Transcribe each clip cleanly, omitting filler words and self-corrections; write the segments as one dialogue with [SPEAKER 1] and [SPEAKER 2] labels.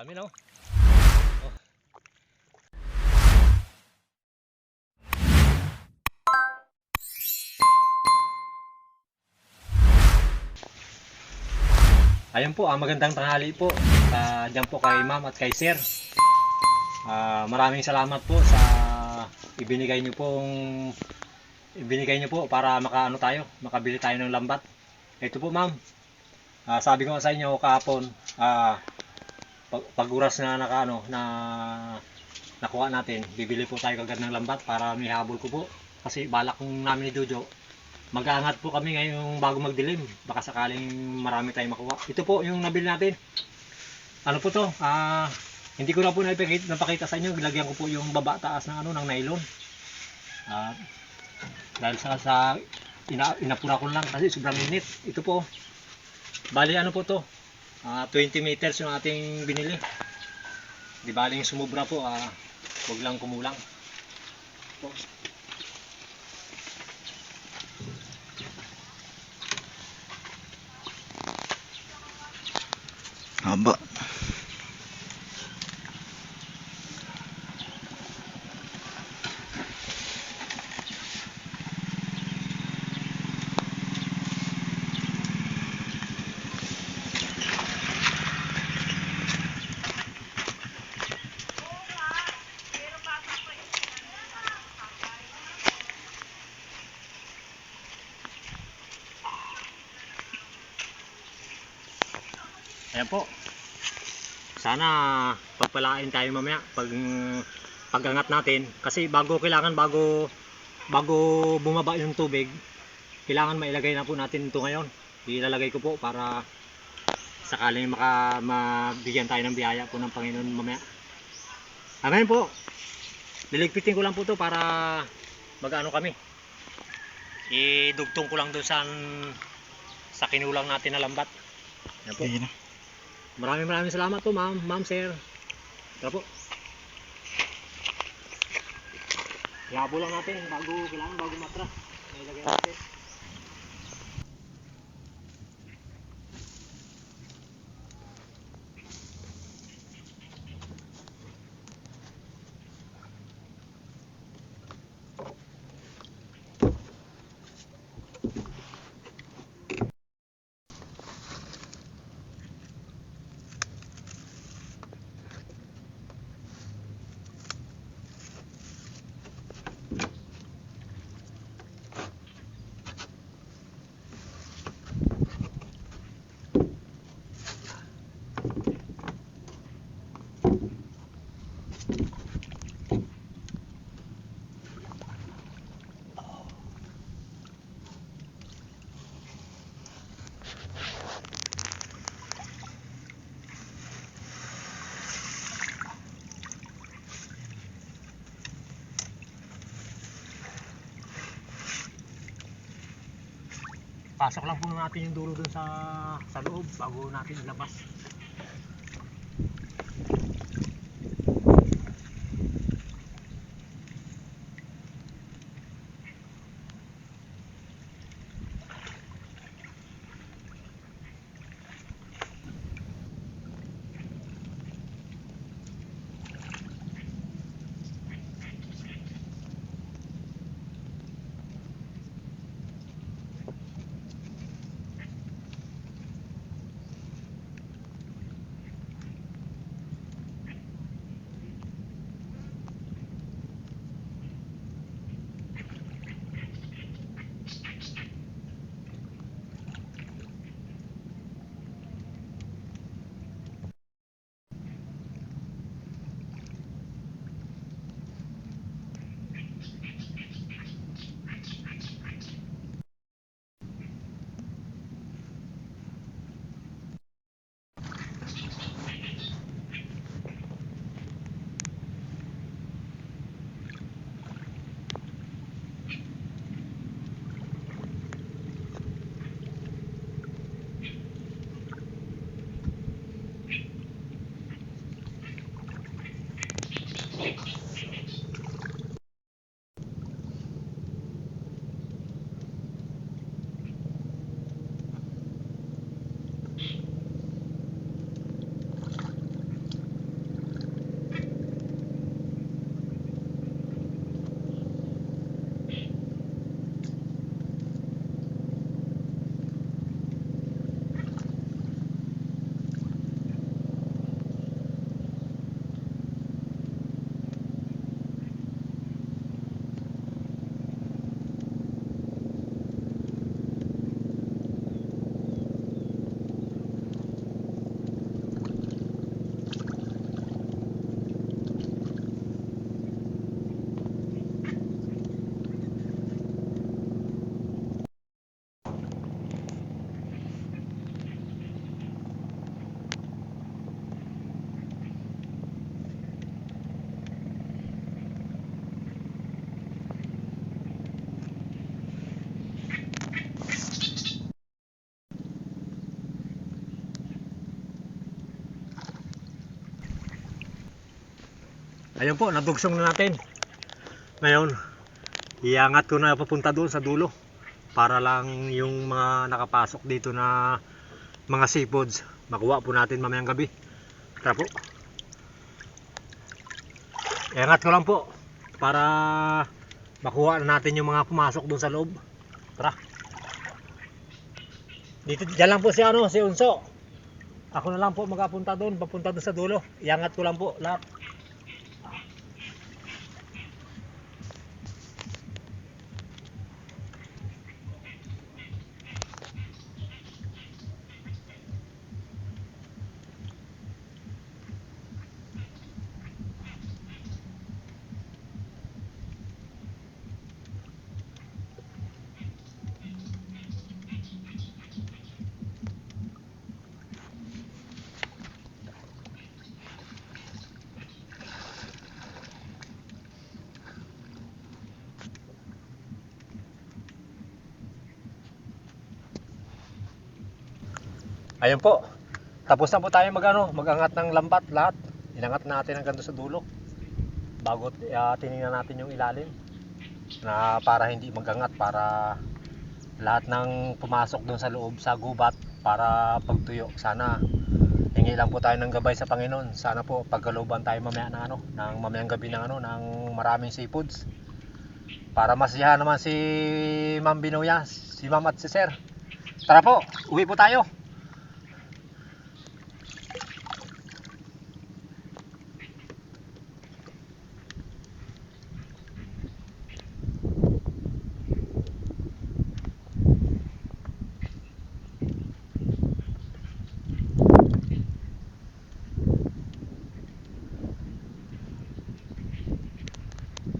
[SPEAKER 1] Dami no. Oh. Ayun po, magandang tanghali po. Diyan po kay ma'am at kay sir. Maraming salamat po sa ibinigay niyo pong ibinigay niyo po para makaano tayo, makabili tayo ng lambat. Ito po ma'am. Sabi ko sa inyo kahapon, pag oras na nakaano na nakuha natin, bibili po tayo kagad ng lambat para may habol ko po. Kasi balak kong namin ni Jojo, mag-aangat po kami ngayong bago magdilim. Baka sakaling marami tayong makuha. Ito po yung nabili natin. Ano po to? Hindi ko na po napakita sa inyo. Lagyan ko po yung baba taas ng ng nylon. Dahil inapura ko lang kasi sobrang init. Ito po. Bali ano po to? 20 meters yung ating binili. Di bali yung sumubra po. Huwag lang kumulang. Po.
[SPEAKER 2] Haba.
[SPEAKER 1] Ayan po. Sana pagpalain tayo mamaya pag-angat natin kasi bago bumaba yung tubig, kailangan mailagay na po natin ito ngayon. Ilalagay ko po para sakaling mabigyan tayo ng biyaya po ng Panginoon mamaya. Ngayon po, liligpitin ko lang po ito para mag-ano kami. Idugtong ko lang doon sa kinulang natin na lambat. Ayan po.
[SPEAKER 2] Ayun na.
[SPEAKER 1] Maraming salamat po ma'am sir. Tara po. Yabo lang natin bago matras. Nailagay natin. Pasok lang po natin yung dulo dun sa loob bago natin ilabas. Ayun po, nadugsong na natin. Ngayon, iangat ko na papunta doon sa dulo para lang yung mga nakapasok dito na mga seafoods makuha po natin mamayang gabi. Tara po. Iangat ko lang po para makuha na natin yung mga pumasok doon sa loob. Tara. Dito, dyan lang po si Unso. Ako na lang po magpapunta doon sa dulo. Iangat ko lang po lahat. Ayun po. Tapos na po tayo mag-angat ng lambat lahat. Inangat natin hanggang doon sa dulo. Bago tiningnan natin yung ilalim na para hindi magangat, para lahat ng pumasok doon sa loob sa gubat para pagtuyo. Sana hingi lang po tayo ng gabay sa Panginoon. Sana po pagkalooban tayo mamaya ng mamayang gabi ng maraming seafoods. Para masiyahan naman si Ma'am Binoya, si Ma'am at si Sir. Tara po, uwi po tayo.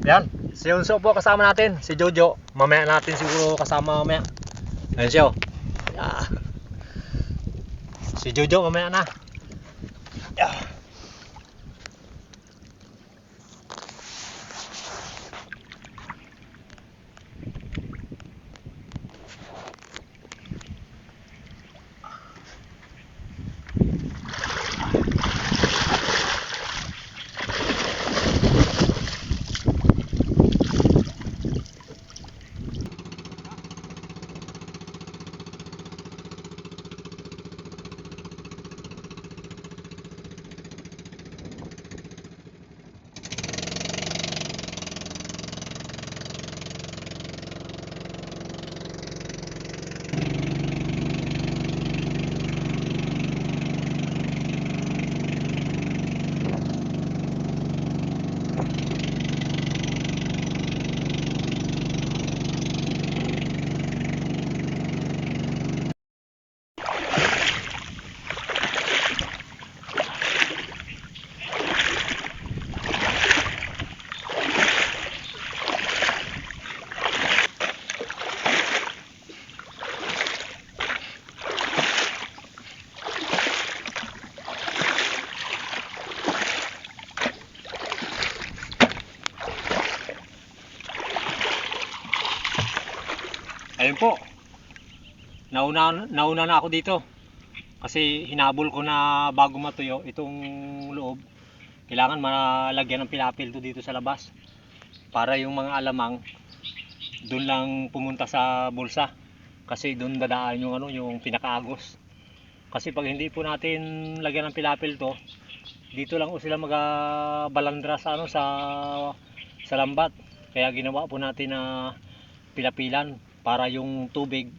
[SPEAKER 1] Yan, si Unso po kasama natin, si Jojo. Mamaya natin siguro kasama mamaya. Ayun siya. Yeah. Si Jojo mamaya na. Yeah. Ayun po. Nauna na ako dito. Kasi hinabol ko na bago matuyo itong loob. Kailangan malagyan ng pilapil to dito sa labas. Para yung mga alamang doon lang pumunta sa bulsa. Kasi doon dadaan yung pinakaagos. Kasi pag hindi po natin lagyan ng pilapil to, dito lang po sila magabalandra sa lambat. Kaya ginawa po natin na pilapilan para yung tubig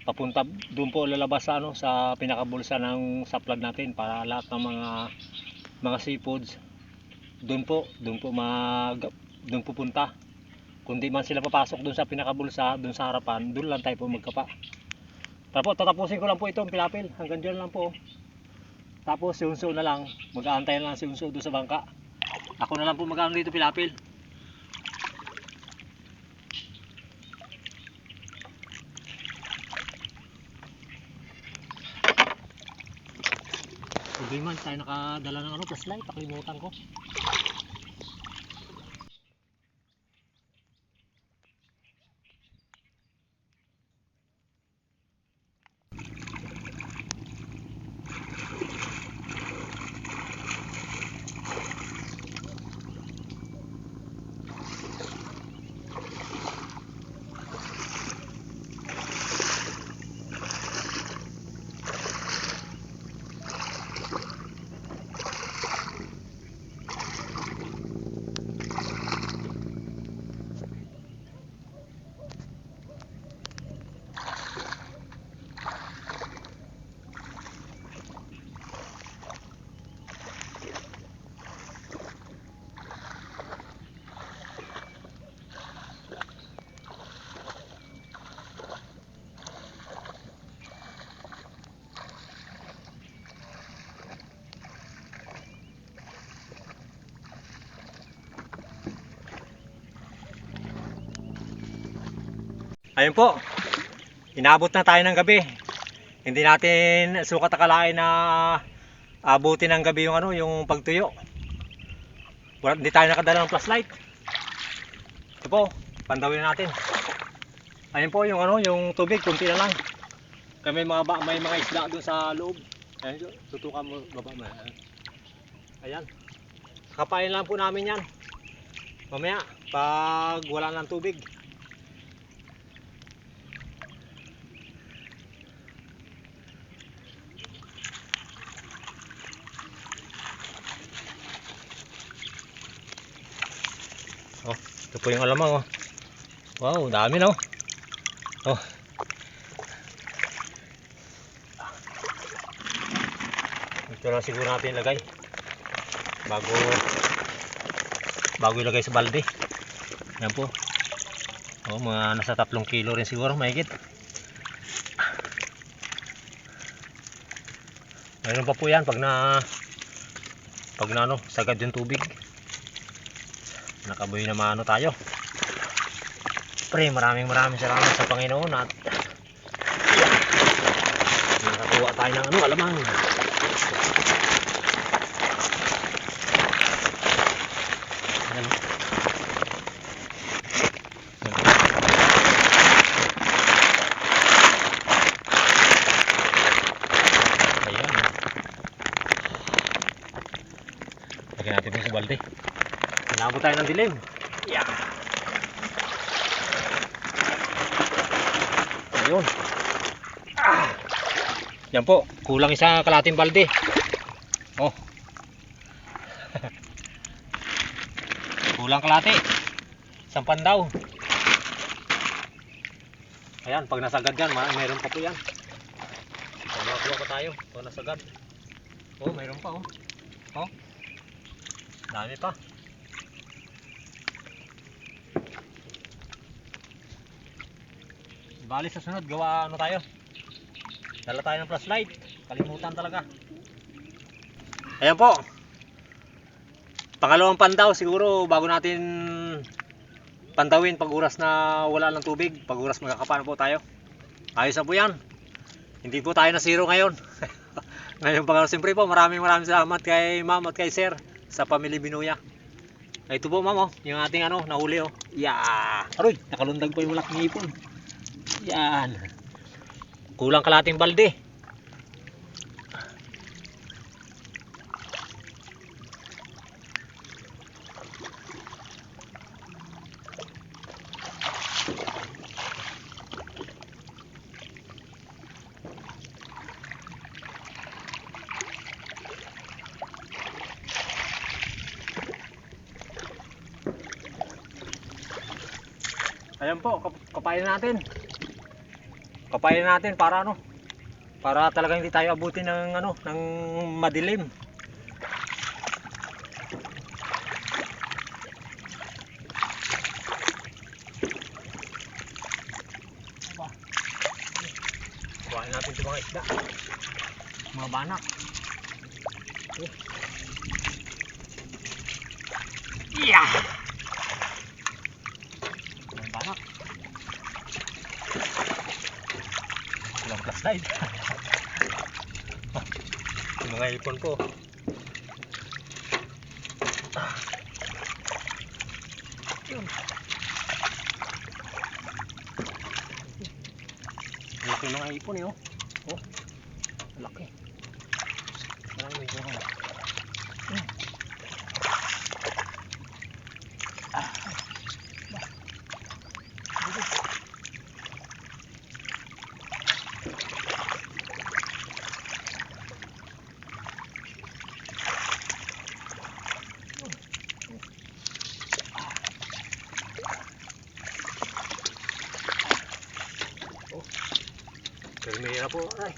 [SPEAKER 1] papunta doon po lalabas sa pinakabulsa ng saplad natin, para lahat ng mga seafoods doon pupunta. Kundi man sila papasok doon sa pinakabulsa, doon sa harapan, doon lang tayo po magkapa. Tapos tatapusin ko lang po itong pilapil, hanggang dyan lang po. Tapos si Unso na lang, mag-aantay na lang si Unso doon sa bangka. Ako na lang po mag-aano dito pilapil. Hindi man tayo nakadala ng flashlight, nakalimutan ko. Ayun po. Inabot na tayo ng gabi. Hindi natin sukat akalain na abutin ng gabi yung ano, yung pagtuyo. Hindi tayo nakadala ng flashlight. Ito po, pandawin natin. Ayun po yung ano, yung tubig, kunti na lang. Kaya may mga isda doon sa loob. Ayun, tutukan mo baba mo. Ayan. Kapain lang po namin 'yan. Mamaya pag wala ng tubig. Oh, ito po yung alamang oh. Wow, dami no. Oh. Ito lang siguro natin ilagay bago ilagay sa balde. Yan po. Oh, mga nasa 3 kilo rin siguro mahigit. Mayroon pa po yan pag na ano, sagad yung tubig. Nakabuhay na maano tayo. Pre, maraming salamat sa Panginoon at nakakuha tayo ng ano, alamang. Lagyan natin ito sa balde. Inabot tayo ng dilim. Yeah. Ayun. Yan po, kulang isa kalating balde. Oh. Kulang kalate. Isang pandaw. Ayan, pag nasagad yan, mayroon pa po yan. Magawa pa tayo pag nasagad. Oh, mayroon pa oh. Oh. Dami pa. Bali sa sunod, gawa ano tayo? Dala tayo ng flashlight. Kalimutan talaga. Ayan po. Pangalawang pandaw siguro bago natin pandawin pag oras na wala ng tubig. Pag oras magkakapano po tayo. Ayos na po yan. Hindi po tayo na zero ngayon. Ngayon pangalawa, siyempre po maraming salamat kay ma'am at kay sir sa Pamilya Binuya. Ito po ma'am oh, yung ating ano, nahuli oh. Yeah. Aroy, nakalundag pa yung malaking ipon. Yan. Kulang kalating balde. Ayan po, kapain natin. Kapain natin para ano? Para talagang hindi tayo abutin ng ano, ng madilim. Kapain natin 'yung mga isda. Mga banak. Oh. Yeah. Mga banak. Walang flashlight. Yung mga ipon po. Yun. Laki ng mga ipon eh oh. Oh. Laki. Marami medyo ako. Permira po. Ay.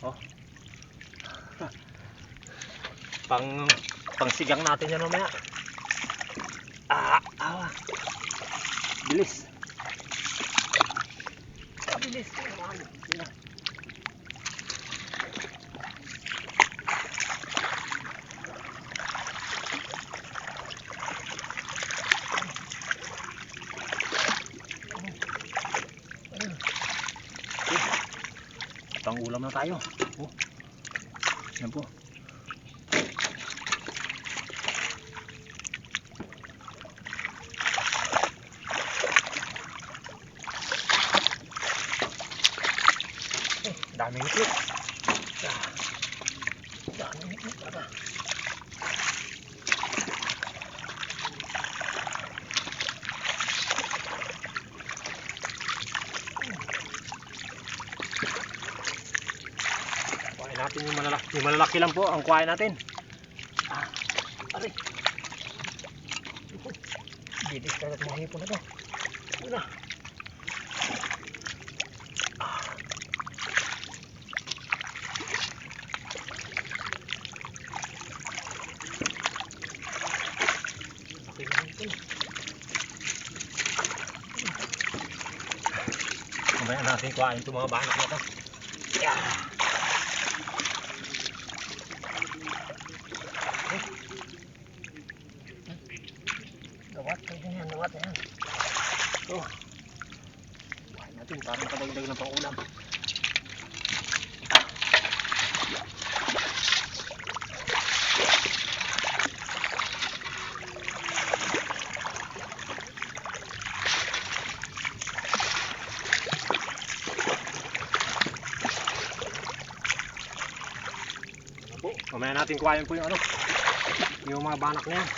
[SPEAKER 1] Oh. Pangsigang natin yan mamaya. Bilis. Bilis. pang-ulam na tayo. Oh. Yan po. Daming itlog. Daming itlog talaga. Kuhain natin yung malalaki. Yung malalaki lang po ang kuhain natin. Aray. Bibis ka na't mga hipon na to. Yun na. Mamaya natin kuhain itong mga banak na ito. Gawat, pwede na yan, gawat na yan. Ito. Kuhain natin para makadagdag ng pang-ulam. Mamaya natin kuhain po yung ano, yung mga banak na yan.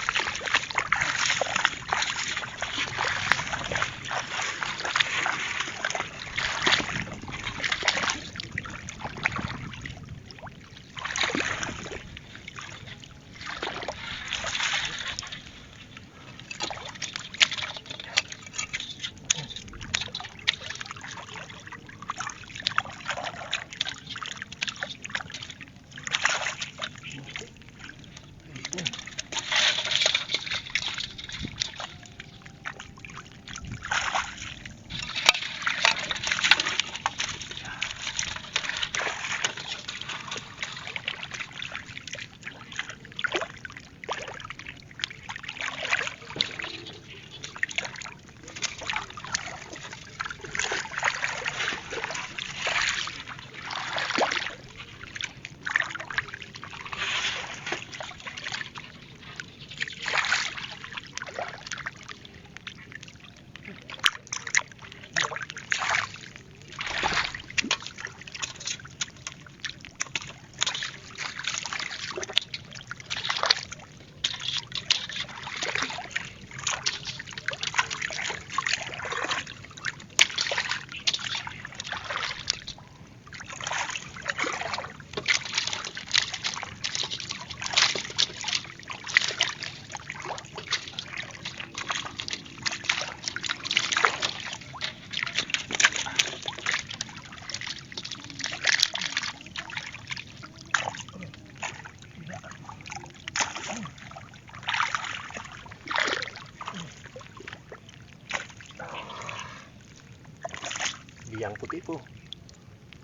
[SPEAKER 1] Biyang puti po.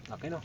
[SPEAKER 1] Laki no.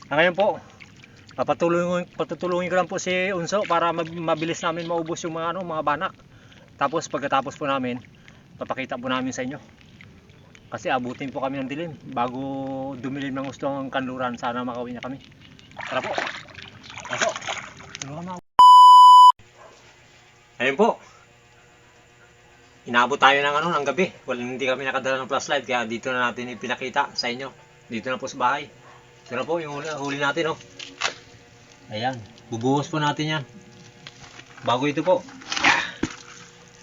[SPEAKER 1] Ngayon po, patutulungin ko lang po si Unso para mabilis namin maubos yung mga mga banak. Tapos pagkatapos po namin, papakita po namin sa inyo. Kasi abutin po kami ng dilim bago dumilim ng gusto ang kanluran. Sana makauwi na kami. Tara po. Pasok. Ayun po. Inabot tayo ng gabi. Hindi kami nakadala ng flashlight kaya dito na natin ipinakita sa inyo. Dito na po sa bahay. Ito na po yung huli natin, oh. Ayan, bubuhos po natin yan. Bago ito po,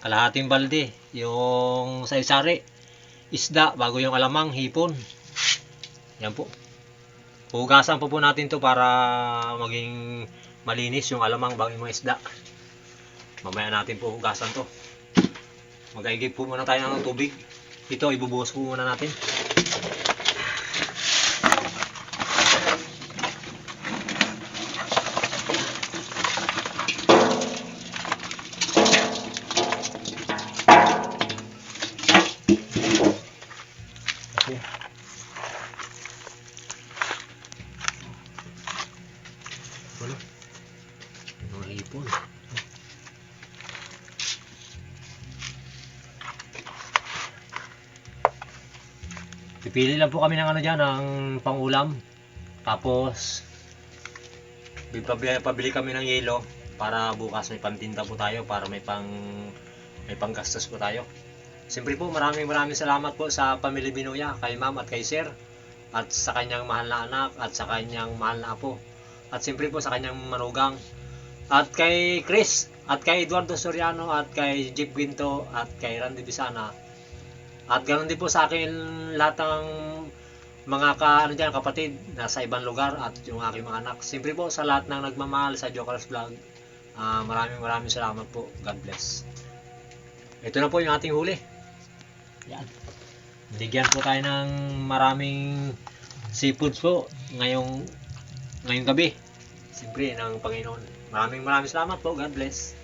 [SPEAKER 1] kalahating balde, yung saysari, isda, bago yung alamang, hipon. Yan po. Hugasan po natin to para maging malinis yung alamang bago yung mga isda. Mamaya natin po hugasan to. Mag-aigib po muna tayo ng tubig. Ito, ibubuhos po muna natin. Okay. Ano? Mga hipon. Pipili lang po kami ng ano dyan, ng pangulam. Tapos, pabili kami ng yelo para bukas may pantinda po tayo, para may panggastos po tayo. Siyempre po, maraming salamat po sa Pamilya Binuya, kay ma'am at kay sir, at sa kanyang mahal na anak, at sa kanyang mahal na apo. At siyempre po sa kanyang manugang, at kay Chris, at kay Eduardo Soriano, at kay Jeep Ginto, at kay Randy Bisana. At ganoon din po sa akin lahat ng mga kapatid nasa ibang lugar at yung aking mga anak. Siyempre po sa lahat ng nagmamahal sa Jokers Vlog, maraming salamat po. God bless. Ito na po yung ating huli. Yan. Binigyan po tayo ng maraming seafoods po ngayong gabi. Siyempre ng Panginoon. Maraming salamat po. God bless.